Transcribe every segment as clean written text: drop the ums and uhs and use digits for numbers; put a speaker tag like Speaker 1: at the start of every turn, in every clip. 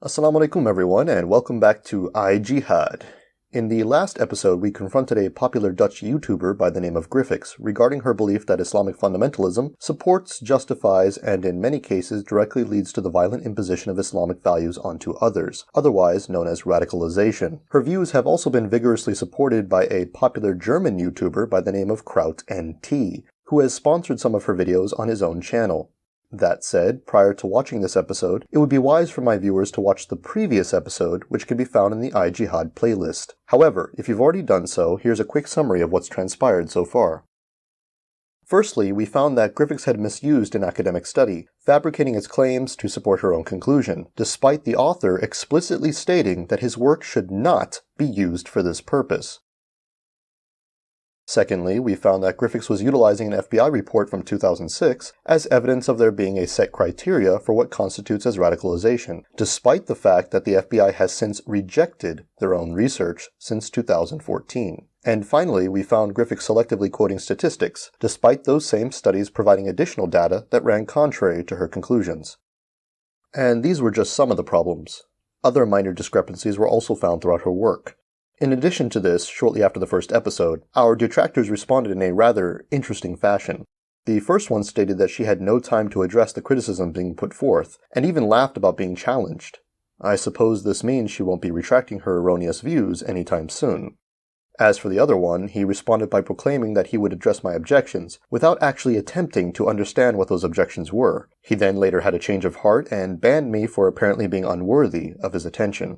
Speaker 1: Assalamu alaikum everyone, and welcome back to iJihad. In the last episode, we confronted a popular Dutch YouTuber by the name of Gryffix regarding her belief that Islamic fundamentalism supports, justifies, and in many cases directly leads to the violent imposition of Islamic values onto others, otherwise known as radicalization. Her views have also been vigorously supported by a popular German YouTuber by the name of Kraut, who has sponsored some of her videos on his own channel. That said, prior to watching this episode, it would be wise for my viewers to watch the previous episode, which can be found in the iJihad playlist. However, if you've already done so, here's a quick summary of what's transpired so far. Firstly, we found that Gryffix had misused an academic study, fabricating its claims to support her own conclusion, despite the author explicitly stating that his work should not be used for this purpose. Secondly, we found that Gryffix was utilizing an FBI report from 2006 as evidence of there being a set criteria for what constitutes as radicalization, despite the fact that the FBI has since rejected their own research since 2014. And finally, we found Gryffix selectively quoting statistics, despite those same studies providing additional data that ran contrary to her conclusions. And these were just some of the problems. Other minor discrepancies were also found throughout her work. In addition to this, shortly after the first episode, our detractors responded in a rather interesting fashion. The first one stated that she had no time to address the criticism being put forth, and even laughed about being challenged. I suppose this means she won't be retracting her erroneous views anytime soon. As for the other one, he responded by proclaiming that he would address my objections, without actually attempting to understand what those objections were. He then later had a change of heart and banned me for apparently being unworthy of his attention.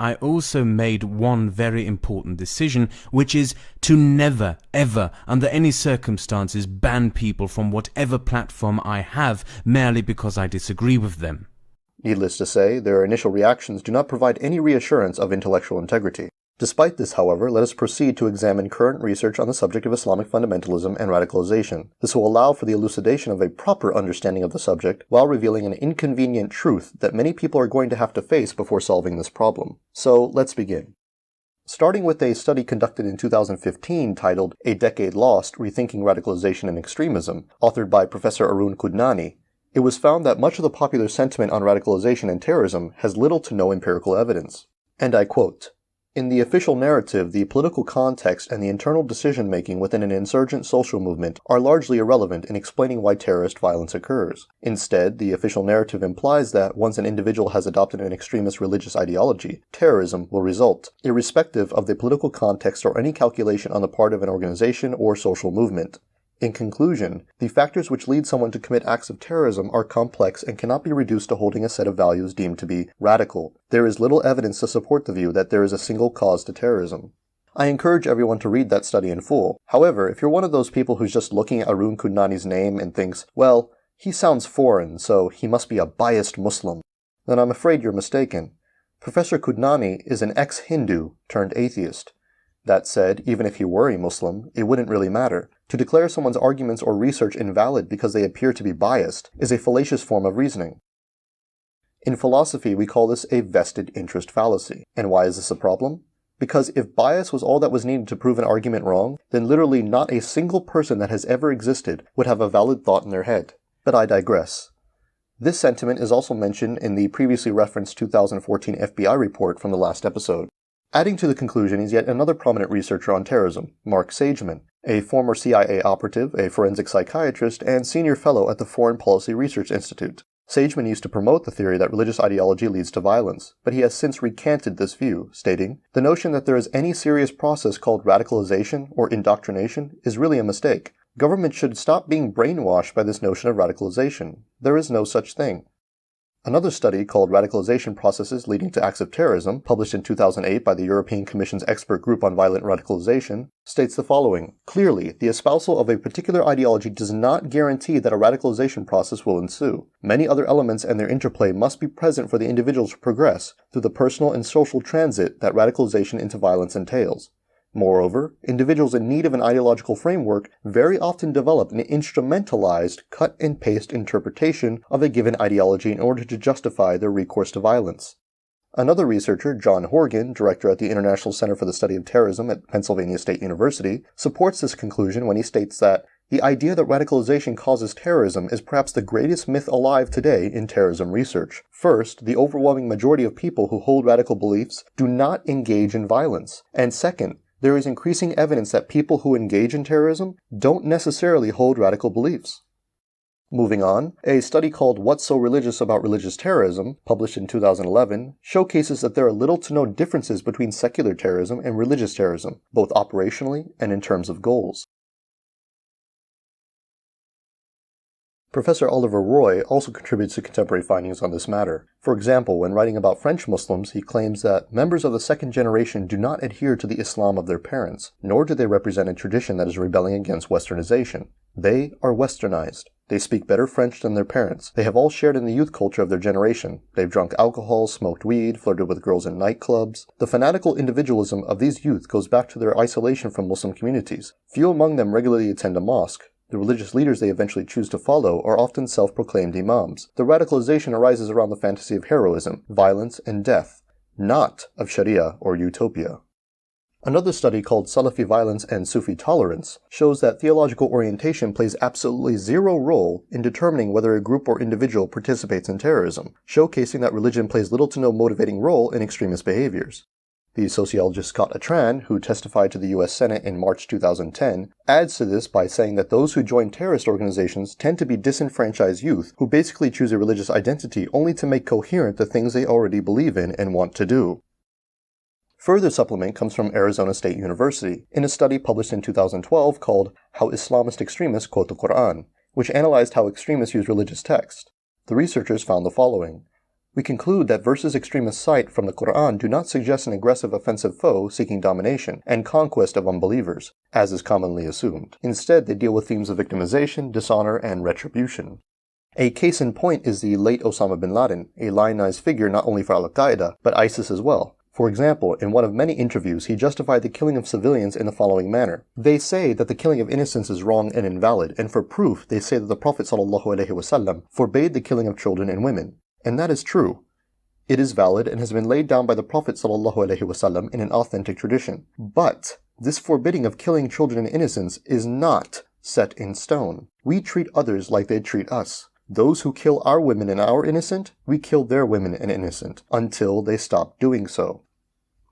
Speaker 2: I also made one very important decision, which is to never, ever, under any circumstances, ban people from whatever platform I have merely because I disagree with them.
Speaker 1: Needless to say, their initial reactions do not provide any reassurance of intellectual integrity. Despite this, however, let us proceed to examine current research on the subject of Islamic fundamentalism and radicalization. This will allow for the elucidation of a proper understanding of the subject, while revealing an inconvenient truth that many people are going to have to face before solving this problem. So, let's begin. Starting with a study conducted in 2015 titled A Decade Lost, Rethinking Radicalization and Extremism, authored by Professor Arun Kudnani, it was found that much of the popular sentiment on radicalization and terrorism has little to no empirical evidence. And I quote, "In the official narrative, the political context and the internal decision-making within an insurgent social movement are largely irrelevant in explaining why terrorist violence occurs. Instead, the official narrative implies that once an individual has adopted an extremist religious ideology, terrorism will result, irrespective of the political context or any calculation on the part of an organization or social movement. In conclusion, the factors which lead someone to commit acts of terrorism are complex and cannot be reduced to holding a set of values deemed to be radical. There is little evidence to support the view that there is a single cause to terrorism." I encourage everyone to read that study in full. However, if you're one of those people who's just looking at Arun Kudnani's name and thinks, well, he sounds foreign, so he must be a biased Muslim, then I'm afraid you're mistaken. Professor Kudnani is an ex-Hindu turned atheist. That said, even if he were a Muslim, it wouldn't really matter. To declare someone's arguments or research invalid because they appear to be biased is a fallacious form of reasoning. In philosophy, we call this a vested interest fallacy. And why is this a problem? Because if bias was all that was needed to prove an argument wrong, then literally not a single person that has ever existed would have a valid thought in their head. But I digress. This sentiment is also mentioned in the previously referenced 2014 FBI report from the last episode. Adding to the conclusion is yet another prominent researcher on terrorism, Mark Sageman, a former CIA operative, a forensic psychiatrist, and senior fellow at the Foreign Policy Research Institute. Sageman used to promote the theory that religious ideology leads to violence, but he has since recanted this view, stating, "The notion that there is any serious process called radicalization or indoctrination is really a mistake. Government should stop being brainwashed by this notion of radicalization. There is no such thing." Another study called Radicalization Processes Leading to Acts of Terrorism, published in 2008 by the European Commission's Expert Group on Violent Radicalization, states the following. Clearly, the espousal of a particular ideology does not guarantee that a radicalization process will ensue. Many other elements and their interplay must be present for the individual to progress through the personal and social transit that radicalization into violence entails. Moreover, individuals in need of an ideological framework very often develop an instrumentalized, cut-and-paste interpretation of a given ideology in order to justify their recourse to violence. Another researcher, John Horgan, director at the International Center for the Study of Terrorism at Pennsylvania State University, supports this conclusion when he states that The idea that radicalization causes terrorism is perhaps the greatest myth alive today in terrorism research. First, the overwhelming majority of people who hold radical beliefs do not engage in violence. And second, there is increasing evidence that people who engage in terrorism don't necessarily hold radical beliefs. Moving on, a study called What's So Religious About Religious Terrorism, published in 2011, showcases that there are little to no differences between secular terrorism and religious terrorism, both operationally and in terms of goals. Professor Oliver Roy also contributes to contemporary findings on this matter. For example, when writing about French Muslims, he claims that members of the second generation do not adhere to the Islam of their parents, nor do they represent a tradition that is rebelling against Westernization. They are Westernized. They speak better French than their parents. They have all shared in the youth culture of their generation. They've drunk alcohol, smoked weed, flirted with girls in nightclubs. The fanatical individualism of these youth goes back to their isolation from Muslim communities. Few among them regularly attend a mosque. The religious leaders they eventually choose to follow are often self-proclaimed imams. The radicalization arises around the fantasy of heroism, violence, and death, not of Sharia or utopia. Another study called Salafi Violence and Sufi Tolerance shows that theological orientation plays absolutely zero role in determining whether a group or individual participates in terrorism, showcasing that religion plays little to no motivating role in extremist behaviors. The sociologist Scott Atran, who testified to the U.S. Senate in March 2010, adds to this by saying that those who join terrorist organizations tend to be disenfranchised youth who basically choose a religious identity only to make coherent the things they already believe in and want to do. Further supplement comes from Arizona State University in a study published in 2012 called How Islamist Extremists Quote the Quran, which analyzed how extremists use religious text. The researchers found the following. We conclude that verses extremists cite from the Quran do not suggest an aggressive offensive foe seeking domination and conquest of unbelievers, as is commonly assumed. Instead, they deal with themes of victimization, dishonor, and retribution. A case in point is the late Osama bin Laden, a lionized figure not only for Al-Qaeda, but ISIS as well. For example, in one of many interviews, he justified the killing of civilians in the following manner. They say that the killing of innocents is wrong and invalid, and for proof, they say that the Prophet ﷺ forbade the killing of children and women. And that is true. It is valid and has been laid down by the Prophet ﷺ in an authentic tradition. But this forbidding of killing children and innocents is not set in stone. We treat others like they treat us. Those who kill our women and our innocent, we kill their women and innocent, until they stop doing so.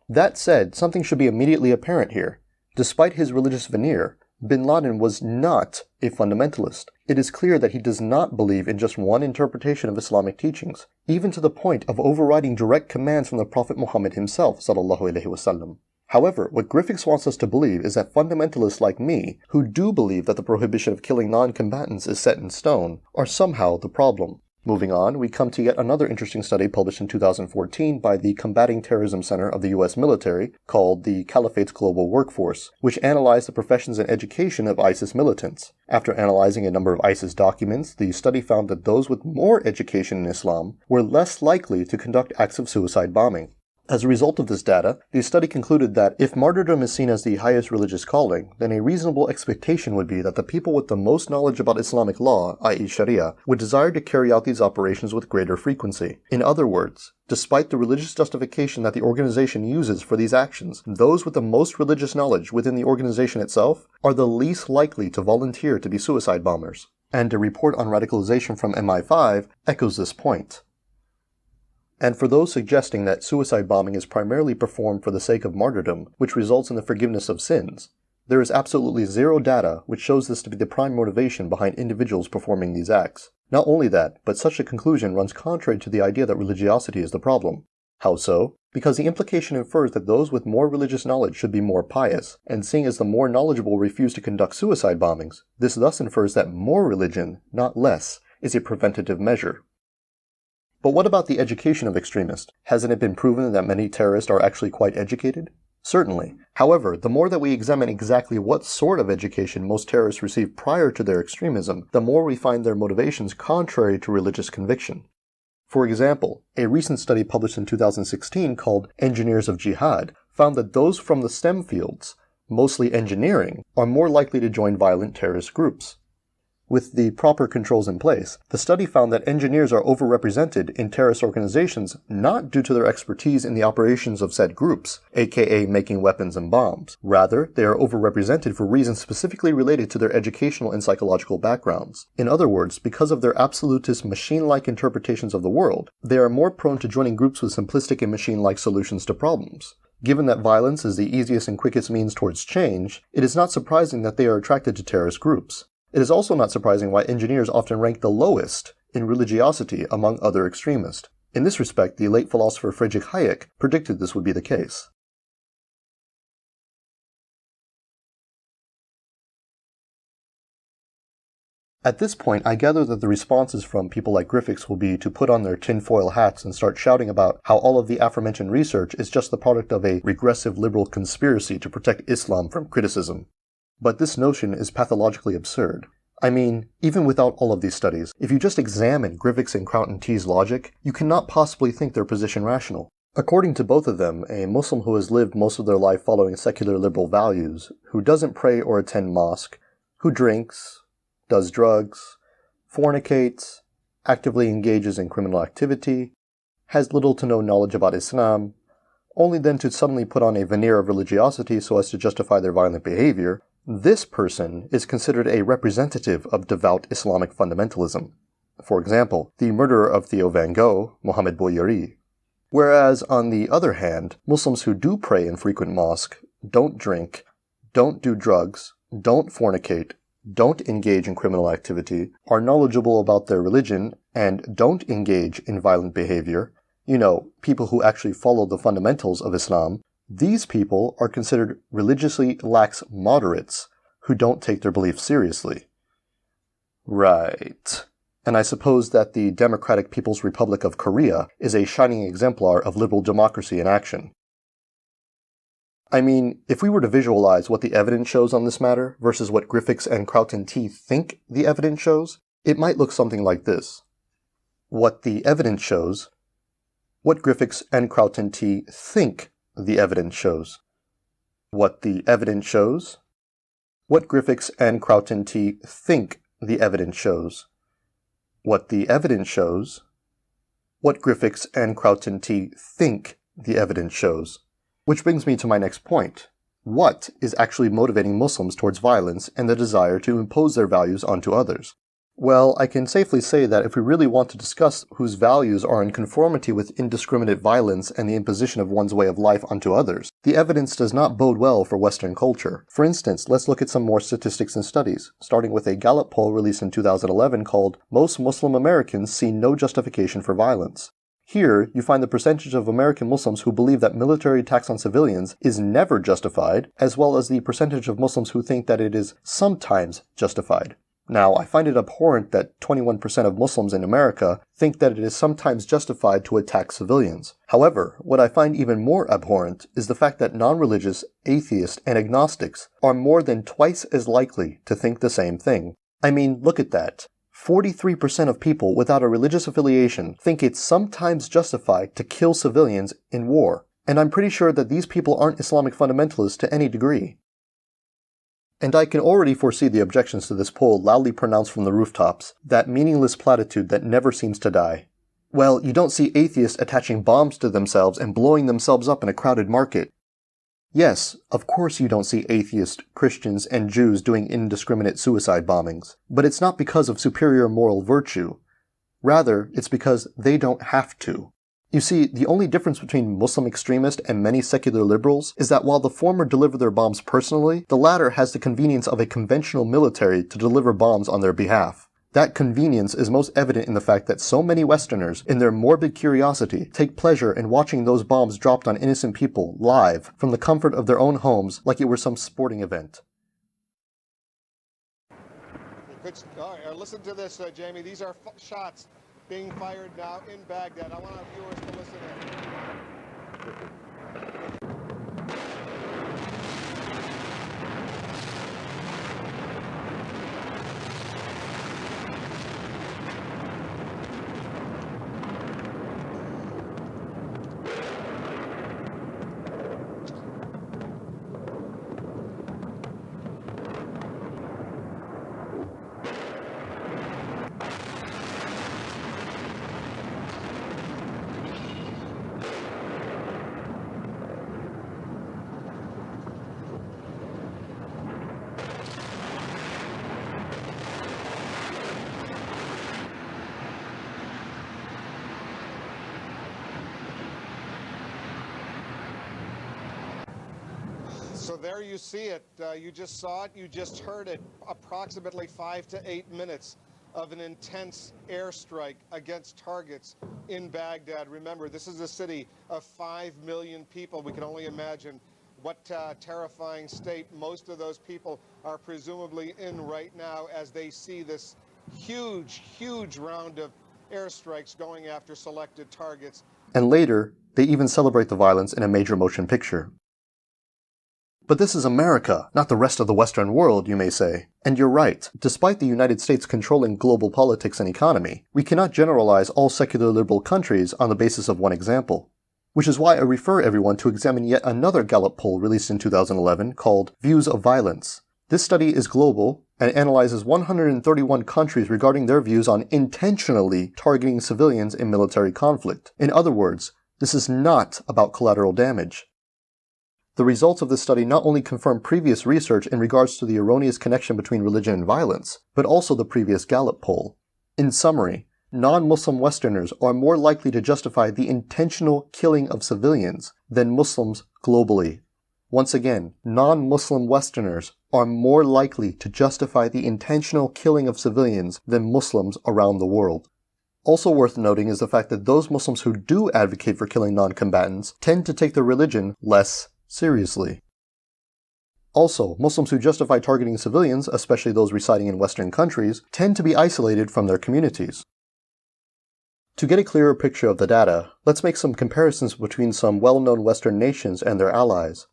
Speaker 1: That said, something should be immediately apparent here. Despite his religious veneer, bin Laden was not a fundamentalist. It is clear that he does not believe in just one interpretation of Islamic teachings, even to the point of overriding direct commands from the Prophet Muhammad himself, ﷺ. However, what Gryffix wants us to believe is that fundamentalists like me, who do believe that the prohibition of killing non-combatants is set in stone, are somehow the problem. Moving on, we come to yet another interesting study published in 2014 by the Combating Terrorism Center of the U.S. military, called the Caliphate's Global Workforce, which analyzed the professions and education of ISIS militants. After analyzing a number of ISIS documents, the study found that those with more education in Islam were less likely to conduct acts of suicide bombing. As a result of this data, the study concluded that if martyrdom is seen as the highest religious calling, then a reasonable expectation would be that the people with the most knowledge about Islamic law, i.e. Sharia, would desire to carry out these operations with greater frequency. In other words, despite the religious justification that the organization uses for these actions, those with the most religious knowledge within the organization itself are the least likely to volunteer to be suicide bombers. And a report on radicalization from MI5 echoes this point. And for those suggesting that suicide bombing is primarily performed for the sake of martyrdom, which results in the forgiveness of sins, there is absolutely zero data which shows this to be the prime motivation behind individuals performing these acts. Not only that, but such a conclusion runs contrary to the idea that religiosity is the problem. How so? Because the implication infers that those with more religious knowledge should be more pious, and seeing as the more knowledgeable refuse to conduct suicide bombings, this thus infers that more religion, not less, is a preventative measure. But what about the education of extremists? Hasn't it been proven that many terrorists are actually quite educated? Certainly. However, the more that we examine exactly what sort of education most terrorists receive prior to their extremism, the more we find their motivations contrary to religious conviction. For example, a recent study published in 2016 called Engineers of Jihad found that those from the STEM fields, mostly engineering, are more likely to join violent terrorist groups. With the proper controls in place, the study found that engineers are overrepresented in terrorist organizations not due to their expertise in the operations of said groups, aka making weapons and bombs. Rather, they are overrepresented for reasons specifically related to their educational and psychological backgrounds. In other words, because of their absolutist machine-like interpretations of the world, they are more prone to joining groups with simplistic and machine-like solutions to problems. Given that violence is the easiest and quickest means towards change, it is not surprising that they are attracted to terrorist groups. It is also not surprising why engineers often rank the lowest in religiosity among other extremists. In this respect, the late philosopher Friedrich Hayek predicted this would be the case. At this point, I gather that the responses from people like Gryffix will be to put on their tinfoil hats and start shouting about how all of the aforementioned research is just the product of a regressive liberal conspiracy to protect Islam from criticism. But this notion is pathologically absurd. I mean, even without all of these studies, if you just examine Gryffix and Kraut and T's logic, you cannot possibly think their position rational. According to both of them, a Muslim who has lived most of their life following secular liberal values, who doesn't pray or attend mosque, who drinks, does drugs, fornicates, actively engages in criminal activity, has little to no knowledge about Islam, only then to suddenly put on a veneer of religiosity so as to justify their violent behavior, this person is considered a representative of devout Islamic fundamentalism. For example, the murderer of Theo van Gogh, Mohammed Bouyeri. Whereas, on the other hand, Muslims who do pray in frequent mosque, don't drink, don't do drugs, don't fornicate, don't engage in criminal activity, are knowledgeable about their religion, and don't engage in violent behavior, people who actually follow the fundamentals of Islam, these people are considered religiously lax moderates who don't take their beliefs seriously. Right. And I suppose that the Democratic People's Republic of Korea is a shining exemplar of liberal democracy in action. I mean, if we were to visualize what the evidence shows on this matter versus what Gryffix and Kraut and T think the evidence shows, it might look something like this. What the evidence shows, what Gryffix and Kraut and T think the evidence shows. What the evidence shows, what Gryffix and Kraut and T think the evidence shows. What the evidence shows, what Gryffix and Kraut and T think the evidence shows. Which brings me to my next point. What is actually motivating Muslims towards violence and the desire to impose their values onto others? Well, I can safely say that if we really want to discuss whose values are in conformity with indiscriminate violence and the imposition of one's way of life onto others, the evidence does not bode well for Western culture. For instance, let's look at some more statistics and studies, starting with a Gallup poll released in 2011 called "Most Muslim Americans See No Justification for Violence." Here, you find the percentage of American Muslims who believe that military attacks on civilians is never justified, as well as the percentage of Muslims who think that it is sometimes justified. Now, I find it abhorrent that 21% of Muslims in America think that it is sometimes justified to attack civilians. However, what I find even more abhorrent is the fact that non-religious, atheists, and agnostics are more than twice as likely to think the same thing. I mean, look at that. 43% of people without a religious affiliation think it's sometimes justified to kill civilians in war. And I'm pretty sure that these people aren't Islamic fundamentalists to any degree. And I can already foresee the objections to this poll loudly pronounced from the rooftops, that meaningless platitude that never seems to die. Well, you don't see atheists attaching bombs to themselves and blowing themselves up in a crowded market. Yes, of course you don't see atheists, Christians, and Jews doing indiscriminate suicide bombings, but it's not because of superior moral virtue. Rather, it's because they don't have to. You see, the only difference between Muslim extremists and many secular liberals is that while the former deliver their bombs personally, the latter has the convenience of a conventional military to deliver bombs on their behalf. That convenience is most evident in the fact that so many Westerners, in their morbid curiosity, take pleasure in watching those bombs dropped on innocent people live from the comfort of their own homes like it were some sporting event.
Speaker 3: Listen to this, Jamie. These are shots being fired now in Baghdad. I want our viewers to listen in. So there you see it. You just saw it. You just heard it. Approximately 5 to 8 minutes of an intense airstrike against targets in Baghdad. Remember, this is a city of 5 million people. We can only imagine what terrifying state most of those people are presumably in right now as they see this huge, huge round of airstrikes going after selected targets.
Speaker 1: And later, they even celebrate the violence in a major motion picture. But this is America, not the rest of the Western world, you may say. And you're right. Despite the United States controlling global politics and economy, we cannot generalize all secular liberal countries on the basis of one example. Which is why I refer everyone to examine yet another Gallup poll released in 2011 called Views of Violence. This study is global and analyzes 131 countries regarding their views on intentionally targeting civilians in military conflict. In other words, this is not about collateral damage. The results of this study not only confirm previous research in regards to the erroneous connection between religion and violence, but also the previous Gallup poll. In summary, non-Muslim Westerners are more likely to justify the intentional killing of civilians than Muslims globally. Once again, non-Muslim Westerners are more likely to justify the intentional killing of civilians than Muslims around the world. Also worth noting is the fact that those Muslims who do advocate for killing non-combatants tend to take their religion less seriously. Also, Muslims who justify targeting civilians, especially those residing in Western countries, tend to be isolated from their communities. To get a clearer picture of the data, let's make some comparisons between some well-known Western nations and their allies.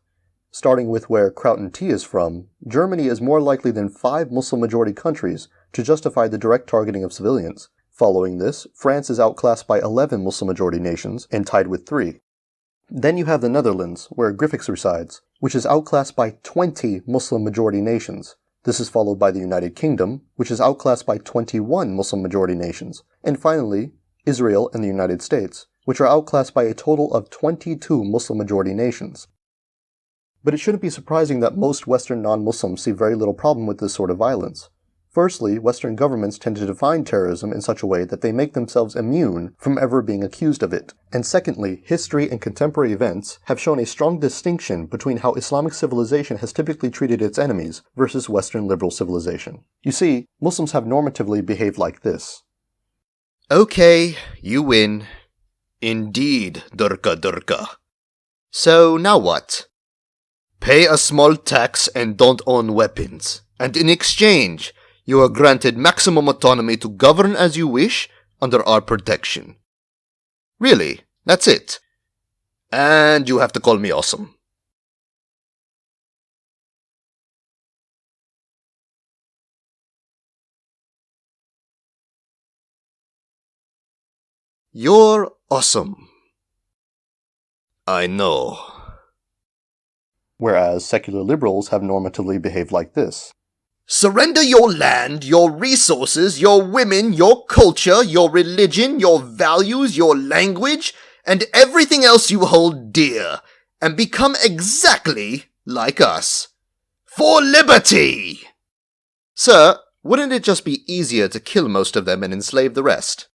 Speaker 1: Starting with where Kraut and T is from, Germany is more likely than 5 Muslim-majority countries to justify the direct targeting of civilians. Following this, France is outclassed by 11 Muslim-majority nations and tied with 3. Then you have the Netherlands, where Gryffix resides, which is outclassed by 20 Muslim-majority nations. This is followed by the United Kingdom, which is outclassed by 21 Muslim-majority nations. And finally, Israel and the United States, which are outclassed by a total of 22 Muslim-majority nations. But it shouldn't be surprising that most Western non-Muslims see very little problem with this sort of violence. Firstly, Western governments tend to define terrorism in such a way that they make themselves immune from ever being accused of it. And secondly, history and contemporary events have shown a strong distinction between how Islamic civilization has typically treated its enemies versus Western liberal civilization. You see, Muslims have normatively behaved like this.
Speaker 4: Okay, you win. Indeed, Durga Durga. So now what? Pay a small tax and don't own weapons. And in exchange, you are granted maximum autonomy to govern as you wish under our protection. Really, that's it. And you have to call me awesome. You're awesome. I know.
Speaker 1: Whereas secular liberals have normatively behaved like this.
Speaker 4: Surrender your land, your resources, your women, your culture, your religion, your values, your language, and everything else you hold dear, and become exactly like us. For liberty! Sir, wouldn't it just be easier to kill most of them and enslave the rest?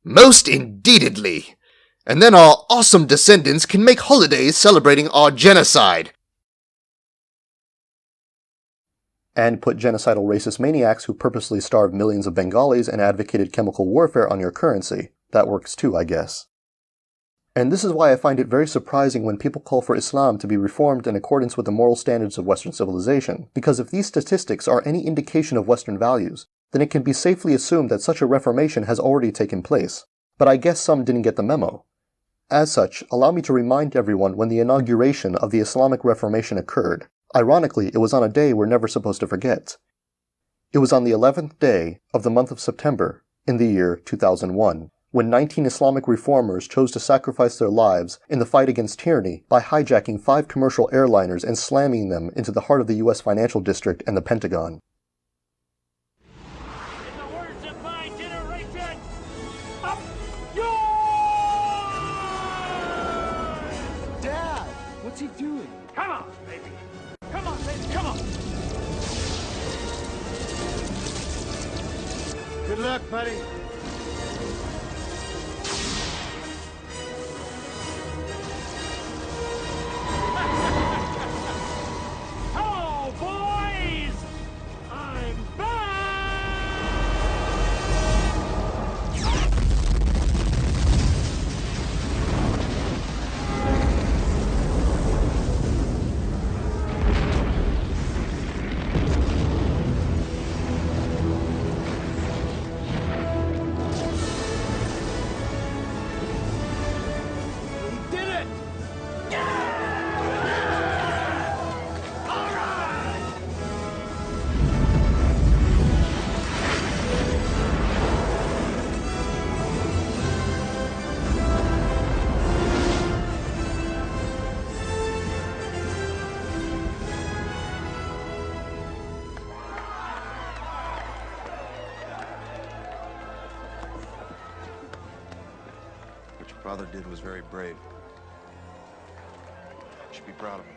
Speaker 4: Most indeedly! And then our awesome descendants can make holidays celebrating our genocide.
Speaker 1: And put genocidal racist maniacs who purposely starved millions of Bengalis and advocated chemical warfare on your currency. That works too, I guess. And this is why I find it very surprising when people call for Islam to be reformed in accordance with the moral standards of Western civilization, because if these statistics are any indication of Western values, then it can be safely assumed that such a reformation has already taken place. But I guess some didn't get the memo. As such, allow me to remind everyone when the inauguration of the Islamic Reformation occurred. Ironically, it was on a day we're never supposed to forget. It was on the 11th day of the month of September in the year 2001, when 19 Islamic reformers chose to sacrifice their lives in the fight against tyranny by hijacking 5 commercial airliners and slamming them into the heart of the U.S. financial district and the Pentagon.
Speaker 5: In the words of my generation, up yours!
Speaker 6: Dad, what's he doing?
Speaker 5: Come on, baby. Come on, baby, come on.
Speaker 6: Good luck, buddy.
Speaker 7: father did was very brave. You should be proud of him.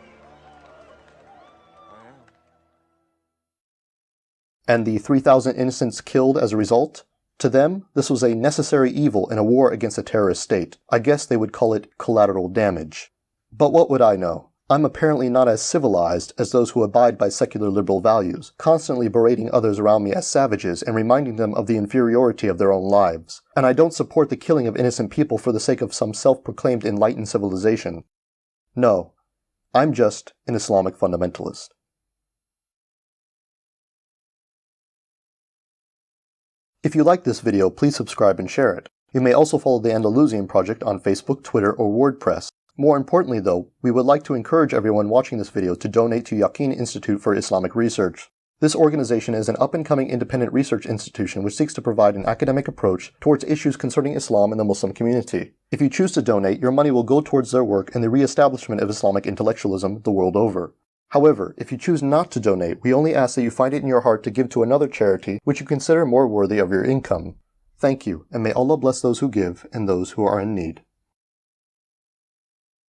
Speaker 7: I am.
Speaker 1: And the 3,000 innocents killed as a result? To them, this was a necessary evil in a war against a terrorist state. I guess they would call it collateral damage. But what would I know? I'm apparently not as civilized as those who abide by secular liberal values, constantly berating others around me as savages and reminding them of the inferiority of their own lives. And I don't support the killing of innocent people for the sake of some self-proclaimed enlightened civilization. No, I'm just an Islamic fundamentalist. If you like this video, please subscribe and share it. You may also follow the Andalusian project on Facebook, Twitter, or WordPress. More importantly though, we would like to encourage everyone watching this video to donate to Yaqeen Institute for Islamic Research. This organization is an up-and-coming independent research institution which seeks to provide an academic approach towards issues concerning Islam and the Muslim community. If you choose to donate, your money will go towards their work in the re-establishment of Islamic intellectualism the world over. However, if you choose not to donate, we only ask that you find it in your heart to give to another charity which you consider more worthy of your income. Thank you, and may Allah bless those who give and those who are in need.